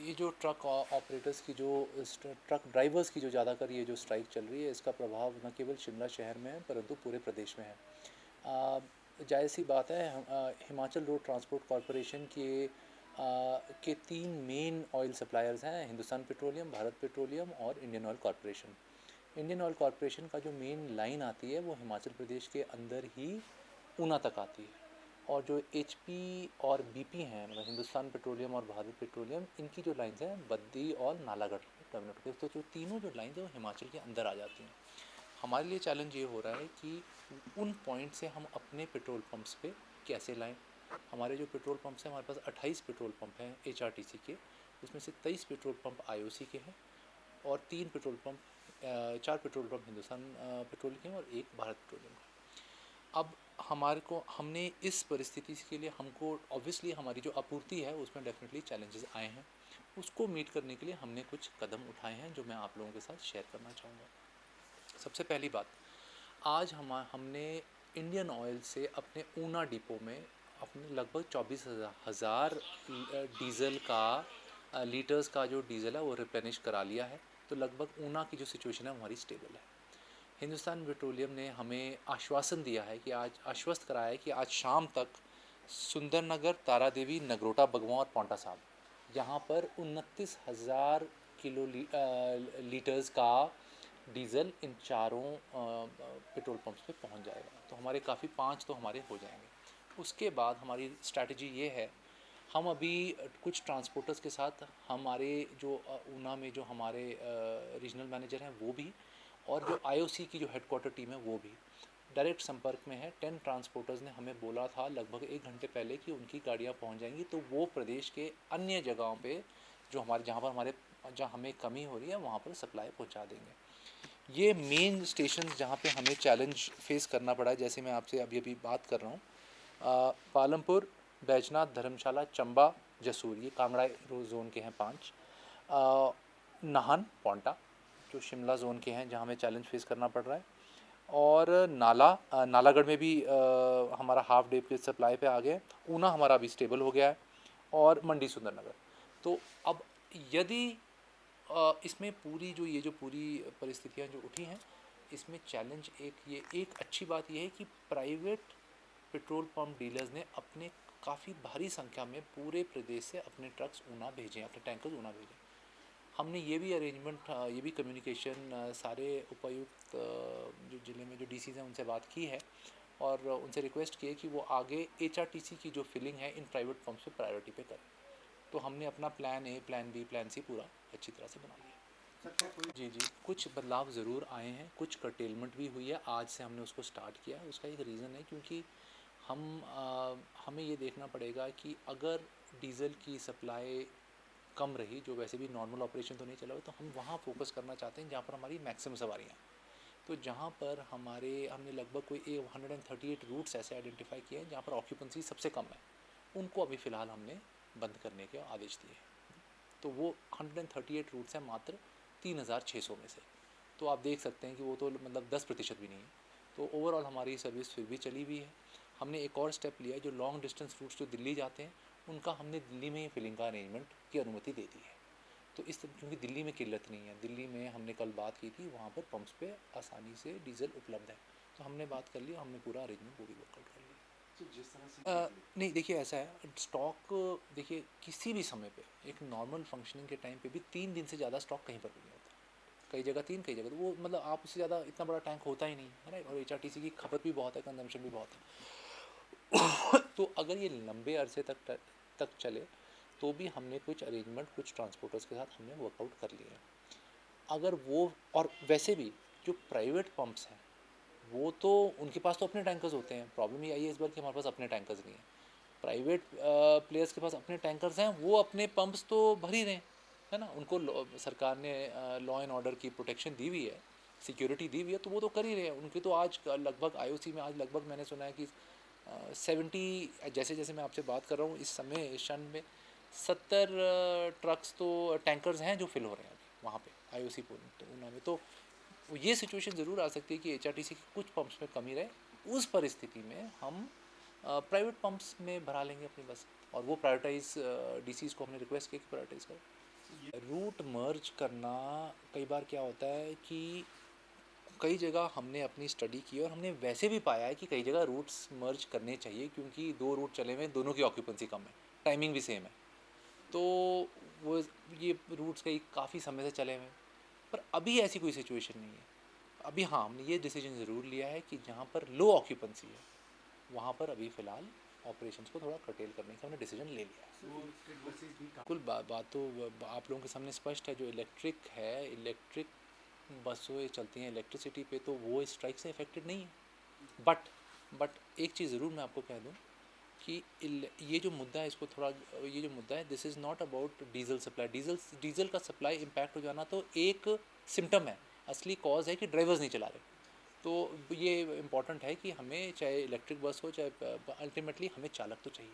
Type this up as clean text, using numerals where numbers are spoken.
ये जो truck operators की जो ट्रक ड्राइवर्स की जो ज़्यादातर ये जो स्ट्राइक चल रही है, इसका प्रभाव न केवल शिमला शहर में है परंतु पूरे प्रदेश में है। जायज़ सी बात है, हिमाचल रोड ट्रांसपोर्ट कॉरपोरेशन के तीन मेन ऑयल सप्लायर्स हैं, हिंदुस्तान पेट्रोलियम, भारत पेट्रोलियम और Indian oil corporation. Indian oil corporation का जो मेन लाइन आती है वो हिमाचल प्रदेश के अंदर ही ऊना तक आती है, और जो एचपी और बीपी हैं, मतलब हिंदुस्तान पेट्रोलियम और भारत पेट्रोलियम, इनकी जो लाइन्स हैं बद्दी और नालागढ़ टर्मिनल पे, तो जो तीनों जो लाइन्स हैं वो हिमाचल के अंदर आ जाती हैं। हमारे लिए चैलेंज ये हो रहा है कि उन पॉइंट से हम अपने पेट्रोल पंप्स पे कैसे लाएं। हमारे जो पेट्रोल पंप्स हैं, हमारे पास 28 पेट्रोल पंप हैं एचआरटीसी के, उसमें से 23 पेट्रोल पंप आईओसी के हैं और 3 petrol pump 4 petrol pump Hindustan petroleum के हैं और 1 भारत पेट्रोलियम का। अब हमारे को हमने इस परिस्थिति के लिए हमको ऑब्वियसली हमारी जो आपूर्ति है उसमें डेफिनेटली चैलेंजेस आए हैं, उसको मीट करने के लिए हमने कुछ कदम उठाए हैं जो मैं आप लोगों के साथ शेयर करना चाहूँगा। सबसे पहली बात, आज हमने इंडियन ऑयल से अपने ऊना डिपो में अपने लगभग 24,000 डीज़ल का लीटर्स का जो डीज़ल है वो रिप्लेनिश करा लिया है। तो लगभग ऊना की जो सिचुएशन है हमारी स्टेबल है। हिंदुस्तान पेट्रोलियम ने हमें आश्वासन दिया है कि आज आश्वस्त कराया है कि आज शाम तक सुंदरनगर, तारा देवी, नगरोटा, बगवां और पांवटा साहिब यहाँ पर 29,000 किलो लीटर्स का डीज़ल इन चारों पेट्रोल पंप्स पे पहुंच जाएगा। तो हमारे काफ़ी 5 तो हमारे हो जाएंगे। उसके बाद हमारी स्ट्रैटेजी ये है, हम अभी कुछ ट्रांसपोर्टर्स के साथ हमारे जो ऊना में जो हमारे रीजनल मैनेजर हैं वो भी, और जो आईओसी की जो हेडक्वार्टर टीम है वो भी डायरेक्ट संपर्क में है। 10 ट्रांसपोर्टर्स ने हमें बोला था लगभग 1 घंटे पहले कि उनकी गाड़ियाँ पहुंच जाएंगी, तो वो प्रदेश के अन्य जगहों पे जो हमारे जहाँ हमें कमी हो रही है वहाँ पर सप्लाई पहुँचा देंगे। ये मेन स्टेशन जहाँ पे हमें चैलेंज फेस करना पड़ा है, जैसे मैं आपसे अभी अभी बात कर रहा हूँ, पालमपुर, बैजनाथ, धर्मशाला, चंबा, जसूर, ये कांगड़ा जोन के हैं 5, नाहन, पांवटा जो शिमला जोन के हैं जहाँ हमें चैलेंज फेस करना पड़ रहा है, और नालागढ़ में भी हमारा हाफ डे के सप्लाई पे आ गया। ऊना हमारा अभी स्टेबल हो गया है, और मंडी सुंदरनगर। तो अब यदि इसमें पूरी जो पूरी परिस्थितियाँ जो उठी हैं, इसमें चैलेंज एक अच्छी बात यह है कि प्राइवेट पेट्रोल पंप डीलर्स ने अपने काफ़ी भारी संख्या में पूरे प्रदेश से अपने ट्रक्स ऊना भेजे, अपने टैंकर्स ऊना भेजे। हमने ये भी अरेंजमेंट, ये भी कम्युनिकेशन सारे उपायुक्त जो ज़िले में जो डीसीज हैं उनसे बात की है, और उनसे रिक्वेस्ट की है कि वो आगे एचआरटीसी की जो फिलिंग है इन प्राइवेट पंप्स पे प्रायोरिटी पे करें। तो हमने अपना plan A, plan B, plan C पूरा अच्छी तरह से बना लिया। जी जी, कुछ बदलाव ज़रूर आए हैं, कुछ कर्टेलमेंट भी हुई है, आज से हमने उसको स्टार्ट किया है। उसका एक रीज़न है क्योंकि हमें ये देखना पड़ेगा कि अगर डीज़ल की सप्लाई कम रही, जो वैसे भी नॉर्मल ऑपरेशन तो नहीं चला हुआ, तो हम वहाँ फोकस करना चाहते हैं जहाँ पर हमारी मैक्सिमम सवारियाँ। तो जहाँ पर हमने लगभग कोई 138 रूट्स ऐसे आइडेंटिफाई किए हैं जहाँ पर ऑक्यूपेंसी सबसे कम है, उनको अभी फ़िलहाल हमने बंद करने के आदेश दिए हैं। तो वो 138 रूट्स हैं मात्र 3,600 में से। तो आप देख सकते हैं कि वो तो मतलब 10% भी नहीं है। तो ओवरऑल हमारी सर्विस फिर भी चली हुई है। हमने एक और स्टेप लिया है, जो लॉन्ग डिस्टेंस रूट्स जो दिल्ली जाते हैं उनका हमने दिल्ली में ही फिलिंग का अरेंजमेंट की अनुमति दे दी है। तो क्योंकि दिल्ली में किल्लत नहीं है, दिल्ली में हमने कल बात की थी, वहाँ पर पंप्स पे आसानी से डीजल उपलब्ध है। तो हमने बात कर लिया, हमने पूरा अरेंजमेंट वो भी वर्कआउट कर लिया। तो जिस तरह से नहीं, देखिए ऐसा है, स्टॉक देखिए किसी भी समय पे एक नॉर्मल फंक्शनिंग के टाइम पे भी 3 दिन से ज़्यादा स्टॉक कहीं पर भी नहीं होता। कई जगह 3, कई जगह तो वो मतलब आप उससे ज़्यादा इतना बड़ा टैंक होता ही नहीं है, राइट। और एचआरटीसी की खपत भी बहुत है, कंजम्पशन भी बहुत है। तो अगर ये लंबे अरसे तक चले तो भी हमने कुछ अरेंजमेंट कुछ ट्रांसपोर्टर्स के साथ हमने वर्कआउट कर लिए हैं। अगर वो, और वैसे भी जो प्राइवेट पंप्स हैं वो तो उनके पास तो अपने टैंकर्स होते हैं। प्रॉब्लम ये आई है इस बार कि हमारे पास अपने टैंकर्स नहीं हैं। प्राइवेट प्लेयर्स के पास अपने टैंकर्स हैं, वो अपने पंप्स तो भर ही रहे हैं, है ना। उनको सरकार ने लॉ एंड ऑर्डर की प्रोटेक्शन दी हुई है, सिक्योरिटी दी हुई है, तो वो तो कर ही रहे हैं। उनके तो आज लगभग आईओसी में आज लगभग मैंने सुना है कि 70, जैसे जैसे मैं आपसे बात कर रहा हूँ इस समय इस क्षण में 70 ट्रक्स तो टैंकर्स हैं जो फिल हो रहे हैं अभी वहाँ पे आईओसी तो ऊना में। तो ये सिचुएशन ज़रूर आ सकती है कि एचआरटीसी के कुछ पंप्स में कमी रहे। उस परिस्थिति में हम प्राइवेट पंप्स में भरा लेंगे अपनी बस, और वो प्रायोरिटाइज डीसीज को हमने रिक्वेस्ट किया कि प्रायोरिटाइज करें। रूट मर्ज करना कई बार क्या होता है कि कई जगह हमने अपनी स्टडी की और हमने वैसे भी पाया है कि कई जगह रूट्स मर्ज करने चाहिए क्योंकि दो रूट चले हुए हैं, दोनों की ऑक्यूपेंसी कम है, टाइमिंग भी सेम है, तो वो ये रूट्स कई काफ़ी समय से चले हुए हैं। पर अभी ऐसी कोई सिचुएशन नहीं है। अभी हाँ, हमने ये डिसीजन ज़रूर लिया है कि जहाँ पर लो ऑक्यूपेंसी है वहाँ पर अभी फ़िलहाल ऑपरेशंस को थोड़ा कर्टेल करने का हमने डिसीजन ले लिया है। बिल्कुल बात तो आप लोगों के सामने स्पष्ट है। जो इलेक्ट्रिक है, इलेक्ट्रिक बसें चलती हैं इलेक्ट्रिसिटी पे, तो वो स्ट्राइक से अफेक्टेड नहीं है। बट एक चीज़ ज़रूर मैं आपको कह दूँ कि ये जो मुद्दा है इसको थोड़ा, ये जो मुद्दा है this is not about diesel supply. Diesel का सप्लाई इम्पैक्ट हो जाना तो एक सिम्टम है, असली कॉज है कि ड्राइवर्स नहीं चला रहे। तो ये इम्पॉर्टेंट है कि हमें चाहे इलेक्ट्रिक बस हो चाहे अल्टीमेटली हमें चालक तो चाहिए।